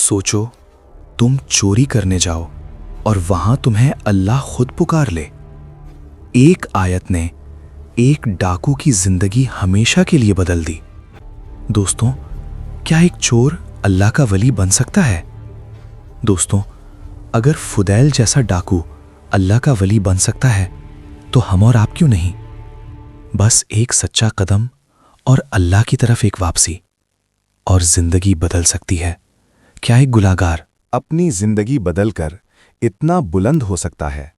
सोचो तुम चोरी करने जाओ और वहां तुम्हें अल्लाह खुद पुकार ले। एक आयत ने एक डाकू की जिंदगी हमेशा के लिए बदल दी। दोस्तों, क्या एक चोर अल्लाह का वली बन सकता है? दोस्तों, अगर फुदैल जैसा डाकू अल्लाह का वली बन सकता है तो हम और आप क्यों नहीं? बस एक सच्चा कदम और अल्लाह की तरफ एक वापसी और जिंदगी बदल सकती है। क्या एक गुनाहगार अपनी जिंदगी बदलकर इतना बुलंद हो सकता है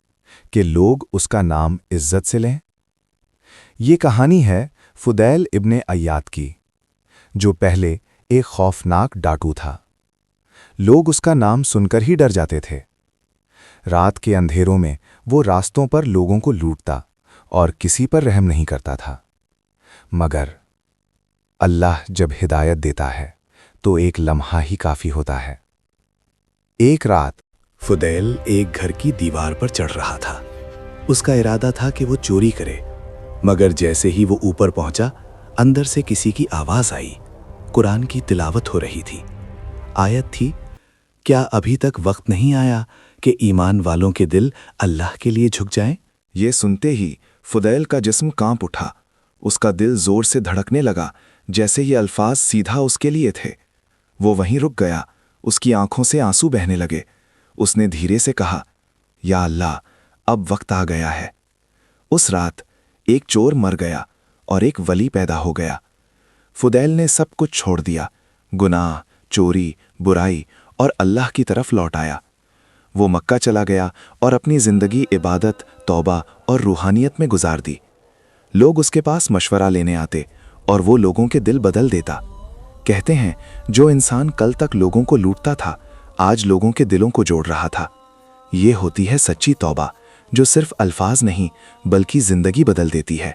कि लोग उसका नाम इज्जत से लें? ये कहानी है फुदैल इब्ने अय्याद की, जो पहले एक खौफनाक डाकू था। लोग उसका नाम सुनकर ही डर जाते थे। रात के अंधेरों में वो रास्तों पर लोगों को लूटता और किसी पर रहम नहीं करता था। मगर अल्लाह जब हिदायत देता है तो एक लम्हा ही काफी होता है। एक रात फुदैल एक घर की दीवार पर चढ़ रहा था। उसका इरादा था कि वो चोरी करे, मगर जैसे ही वो ऊपर पहुंचा, अंदर से किसी की आवाज आई। कुरान की तिलावत हो रही थी। आयत थी, क्या अभी तक वक्त नहीं आया कि ईमान वालों के दिल अल्लाह के लिए झुक जाएं? ये सुनते ही फुदैल का जिस्म कांप उठा। उसका दिल जोर से धड़कने लगा, जैसे ये अल्फाज सीधा उसके लिए थे। वो वहीं रुक गया। उसकी आंखों से आंसू बहने लगे। उसने धीरे से कहा, या अल्लाह, अब वक्त आ गया है। उस रात एक चोर मर गया और एक वली पैदा हो गया। फुदैल ने सब कुछ छोड़ दिया, गुनाह, चोरी, बुराई, और अल्लाह की तरफ लौट आया। वो मक्का चला गया और अपनी जिंदगी इबादत, तौबा और रूहानियत में गुजार दी। लोग उसके पास मशवरा लेने आते और वो लोगों के दिल बदल देता। कहते हैं, जो इंसान कल तक लोगों को लूटता था, आज लोगों के दिलों को जोड़ रहा था। ये होती है सच्ची तौबा, जो सिर्फ अल्फाज नहीं बल्कि जिंदगी बदल देती है।